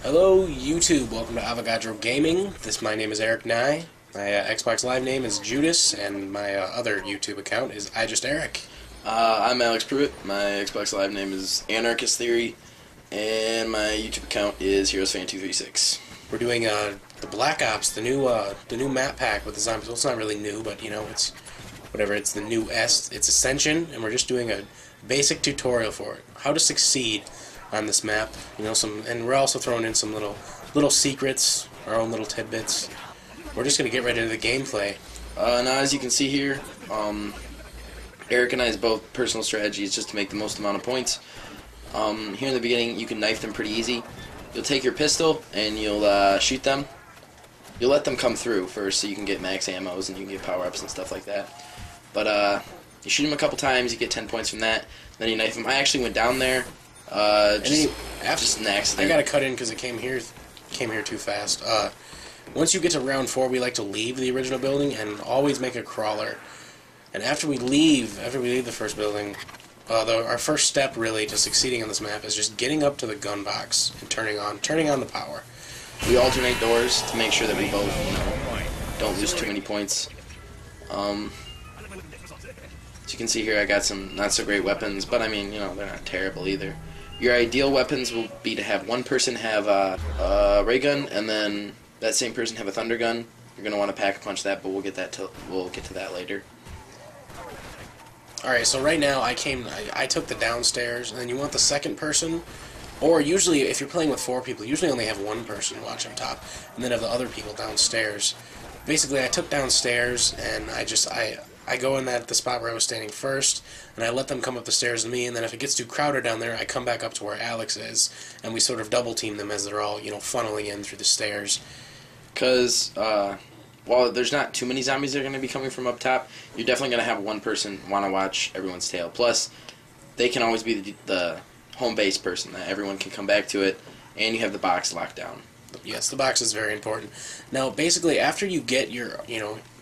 Hello YouTube, welcome to Avogadro Gaming. My name is Eric Nye. My Xbox Live name is JewDisSs, and my other YouTube account is JewDisSs. I'm Alex Pruitt. My Xbox Live name is AnarchistTheory, and my YouTube account is HeroesFan236. We're doing the Black Ops, the new map pack with the zombies. Well, it's not really new, but you know, it's whatever. It's the new it's Ascension, and we're just doing a basic tutorial for it. How to succeed on this map, you know, and we're also throwing in some little secrets, our own little tidbits. We're just gonna get right into the gameplay. Now, as you can see here, Eric and I's both personal strategy is just to make the most amount of points. Here in the beginning, you can knife them pretty easy. You'll take your pistol and you'll shoot them. You'll let them come through first, so you can get max ammos and you can get power-ups and stuff like that. But you shoot them a couple times, you get 10 points from that. Then you knife them. I actually went down there. Just an accident. I gotta cut in because it came here too fast. Once you get to round 4, we like to leave the original building and always make a crawler. And after we leave the first building, our first step really to succeeding on this map is just getting up to the gun box and turning on the power. We alternate doors to make sure that we both, don't lose too many points. As you can see here, I got some not so great weapons, but I mean, they're not terrible either. Your ideal weapons will be to have one person have a ray gun, and then that same person have a thunder gun. You're gonna want to pack a punch that, but we'll get to that later. All right, so right now I took the downstairs, and then you want the second person, or usually if you're playing with 4 people, usually only have one person watch up top, and then have the other people downstairs. Basically, I took downstairs, and I go in the spot where I was standing first, and I let them come up the stairs to me, and then if it gets too crowded down there, I come back up to where Alex is, and we sort of double team them as they're all, funneling in through the stairs. Because while there's not too many zombies that are going to be coming from up top, you're definitely going to have one person want to watch everyone's tail. Plus, they can always be the home base person, that everyone can come back to it, and you have the box locked down. Yes, the box is very important. Now, basically, after you get your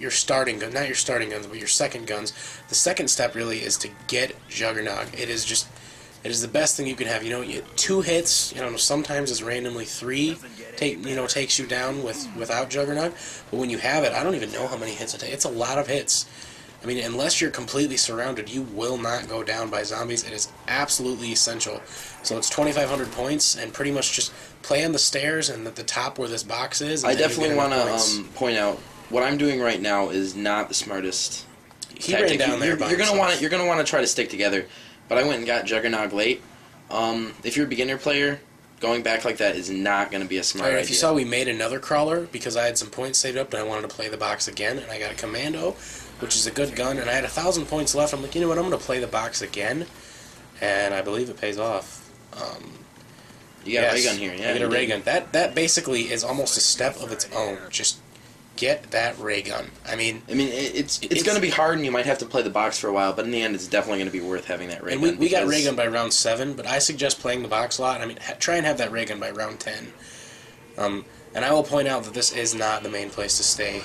starting gun, not your starting guns, but your second guns, the second step really is to get Juggernaut. It is the best thing you can have. 2 hits, sometimes it's randomly 3, takes you down without Juggernaut. But when you have it, I don't even know how many hits it takes. It's a lot of hits. I mean, unless you're completely surrounded, you will not go down by zombies. It is absolutely essential. So it's 2,500 points, and pretty much just play on the stairs and at the top where this box is. I definitely want to point out what I'm doing right now is not the smartest tactic. Ran down there you're gonna want to try to stick together. But I went and got Juggernaut late. If you're a beginner player, going back like that is not going to be a smart idea. If you saw, we made another crawler because I had some points saved up and I wanted to play the box again, and I got a Commando, which is a good gun, and I had 1,000 points left. I'm like, you know what, I'm going to play the box again, and I believe it pays off. You got a ray gun here, yeah. I get a ray gun. That basically is almost a step of its own. Just get that ray gun. I mean, it's going to be hard, and you might have to play the box for a while, but in the end, it's definitely going to be worth having that ray gun. And we got ray gun by round 7, but I suggest playing the box a lot. I mean, try and have that ray gun by round 10. And I will point out that this is not the main place to stay,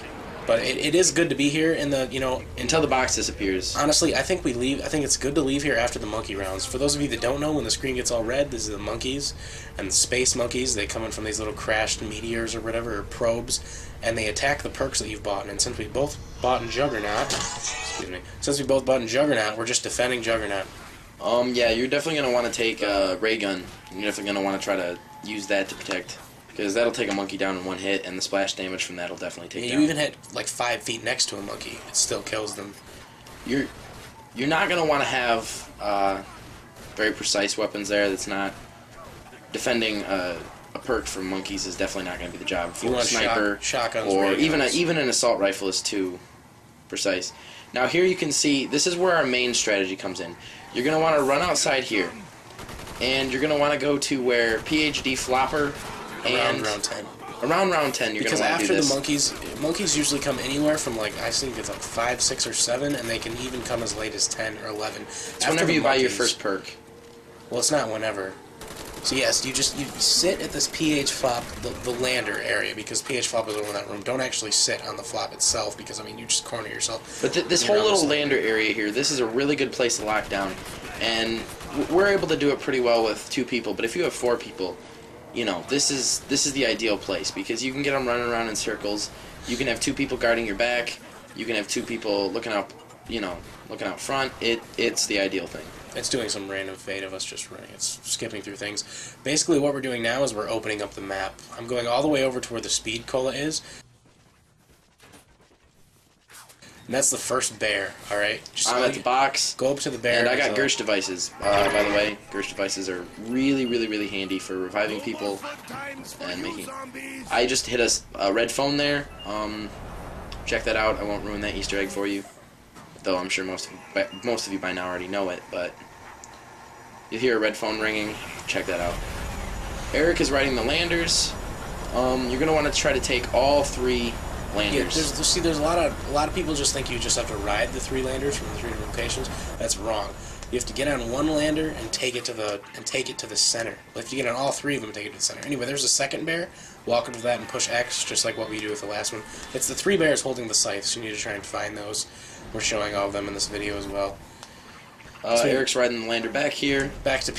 but it is good to be here in the until the box disappears. Honestly, I think it's good to leave here after the monkey rounds. For those of you that don't know, when the screen gets all red, this is the monkeys and the space monkeys. They come in from these little crashed meteors or whatever, or probes, and they attack the perks that you've bought. And since we both bought in Juggernaut, we're just defending Juggernaut. Yeah, you're definitely gonna want to take a ray gun. You're definitely gonna want to try to use that to protect. Because that'll take a monkey down in one hit, and the splash damage from that will definitely take down. You even hit like 5 feet next to a monkey, it still kills them. You're not going to want to have very precise weapons there. That's not defending a perk from monkeys is definitely not going to be the job. You want sniper, shotguns, or even an assault rifle is too precise. Now here you can see this is where our main strategy comes in. You're going to want to run outside here, and you're going to want to go to where PhD Flopper. Around round 10. Around round 10, you're going to want to do this. Because after the monkeys usually come anywhere from, like, I think it's like 5, 6, or 7, and they can even come as late as 10 or 11. It's whenever you buy your first perk. Well, it's not whenever. So yes, you sit at this PH flop, the lander area, because PH flop is over that room. Don't actually sit on the flop itself, because, I mean, you just corner yourself. But this whole little lander area here, this is a really good place to lock down. And we're able to do it pretty well with 2 people, but if you have 4 people, you know, this is the ideal place because you can get them running around in circles. You can have 2 people guarding your back. You can have 2 people looking out, you know, looking out front. It's the ideal thing. It's doing some random fade of us just running. It's skipping through things. Basically, what we're doing now is we're opening up the map. I'm going all the way over to where the speed cola is. And that's the first bear, alright? I'm at the box. Go up to the bear. And I got JewDisSs, by the way. JewDisSs are really, really, really handy for reviving people and making... I just hit a red phone there. Check that out. I won't ruin that Easter egg for you. Though I'm sure most of you by now already know it, but... You hear a red phone ringing. Check that out. Eric is riding the landers. You're going to want to try to take all 3... landers. Yeah, there's a lot of people just think you just have to ride the 3 landers from the 3 different locations. That's wrong. You have to get on one lander and take it to the center. But if you get on all 3 of them, take it to the center. Anyway, there's a second bear. Walk up to that and push X, just like what we do with the last one. It's the 3 bears holding the scythes. You need to try and find those. We're showing all of them in this video as well. So Eric's riding the lander back here. Back to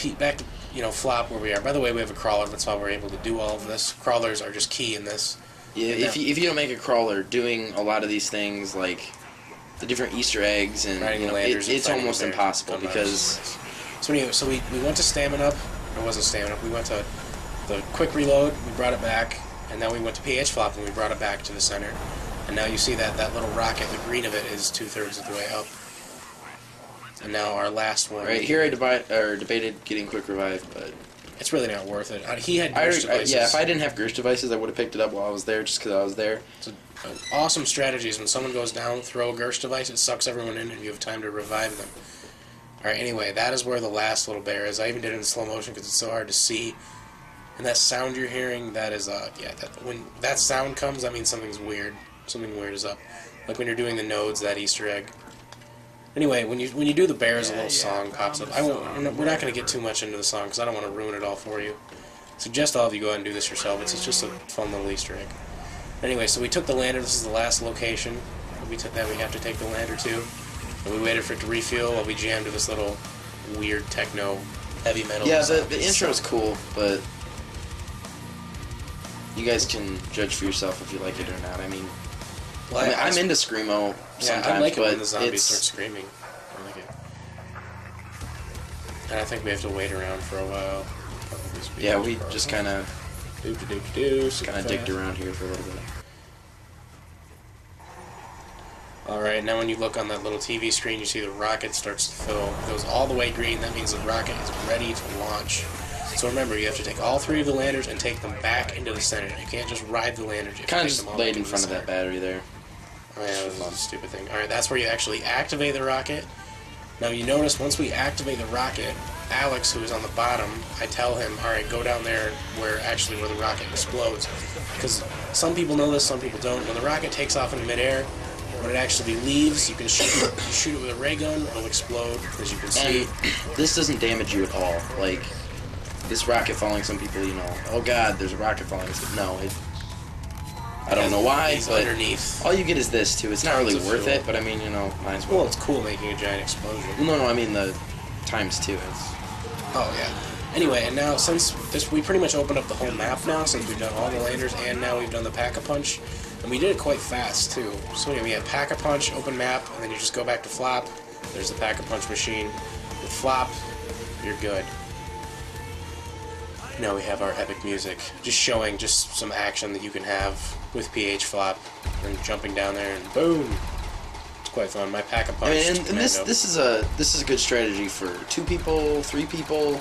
flop where we are. By the way, we have a crawler. That's why we're able to do all of this. Crawlers are just key in this. Yeah, if you don't make a crawler, doing a lot of these things like the different Easter eggs and it's almost impossible because. So anyway, we went to stamina up. It wasn't stamina up. We went to the quick reload. We brought it back, and then we went to PH flop and we brought it back to the center. And now you see that little rocket. The green of it is 2/3 of the way up. And now our last one. Right here, I debated getting quick revive, but. It's really not worth it. He had JewDisSs. Yeah, if I didn't have JewDisSs, I would have picked it up while I was there, just because I was there. It's an awesome strategy is when someone goes down, throw a JewDisSs, it sucks everyone in, and you have time to revive them. Alright, anyway, that is where the last little bear is. I even did it in slow motion because it's so hard to see. And that sound you're hearing, that is, when that sound comes, that means something's weird. Something weird is up. Like when you're doing the nodes, that Easter egg. Anyway, when you do the bears, a little song pops up. We're not going to get too much into the song because I don't want to ruin it all for you. I suggest all of you go ahead and do this yourself. It's just a fun little Easter egg. Anyway, so we took the lander. This is the last location. We have to take the lander to. And we waited for it to refuel while we jammed to this little weird techno heavy metal. Yeah, the intro is cool, but you guys can judge for yourself if you like it or not. I mean, I'm into screamo sometimes, I like it but when the zombies start screaming. I like it. And I think we have to wait around for a while. Yeah, we just kind of digged around here for a little bit. Alright, now when you look on that little TV screen, you see the rocket starts to fill. It goes all the way green. That means the rocket is ready to launch. So remember, you have to take all 3 of the landers and take them back into the center. You can't just ride the landers. You kind of just laid in front of that battery there. Oh yeah, that was a stupid thing. Alright, that's where you actually activate the rocket. Now you notice once we activate the rocket, Alex, who is on the bottom, I tell him, alright, go down there where the rocket explodes. Because some people know this, some people don't. When the rocket takes off in midair, when it actually leaves, you can shoot it with a ray gun, it'll explode, as you can see. And this doesn't damage you at all. Like, this rocket falling, some people, oh god, there's a rocket falling. No, I don't know why, but underneath. All you get is this, too. It's not really worth it, but I mean, might as well. Well, it's cool making a giant explosion. No, I mean the times 2. Oh, yeah. Anyway, and now, since we pretty much opened up the whole map now, since we've done all the landers, and now we've done the Pack-a-Punch, and we did it quite fast, too. So anyway, we have Pack-a-Punch, open map, and then you just go back to flop. There's the Pack-a-Punch machine. With flop, you're good. Now we have our epic music, just showing just some action that you can have with PH flop, and jumping down there, and boom! It's quite fun. My Pack-a-Punch. I mean, and this is a good strategy for 2 people, 3 people.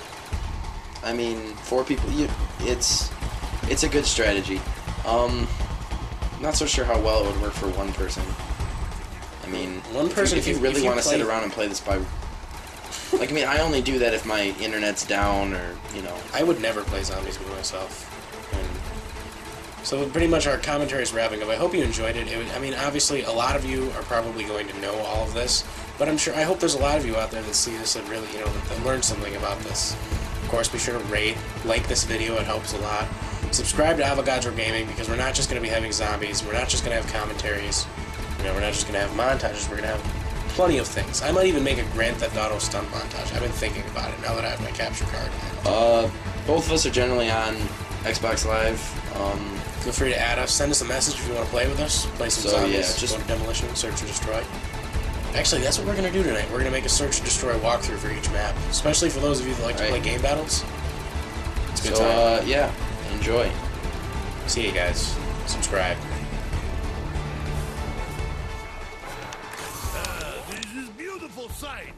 I mean, 4 people. It's a good strategy. Not so sure how well it would work for 1 person. I mean, one person. If you really want to sit around and play this by, like, I mean, I only do that if my internet's down or I would never play zombies with myself. And so pretty much our commentary is wrapping up. I hope you enjoyed it. I mean, obviously, a lot of you are probably going to know all of this, but I hope there's a lot of you out there that see this and really, that learn something about this. Of course, be sure to rate, like this video. It helps a lot. Subscribe to Avogadro Gaming because we're not just going to be having zombies. We're not just going to have commentaries. We're not just going to have montages. We're going to have plenty of things. I might even make a Grand Theft Auto stunt montage. I've been thinking about it now that I have my capture card. Both of us are generally on Xbox Live. Feel free to add us. Send us a message if you want to play with us. Play some So, zombies. yeah, just- go to demolition, search and destroy. Actually, that's what we're going to do tonight. We're going to make a search and destroy walkthrough for each map. Especially for those of you that like to play game battles. It's a good time. Yeah, enjoy. See you guys. Subscribe. This is beautiful sight.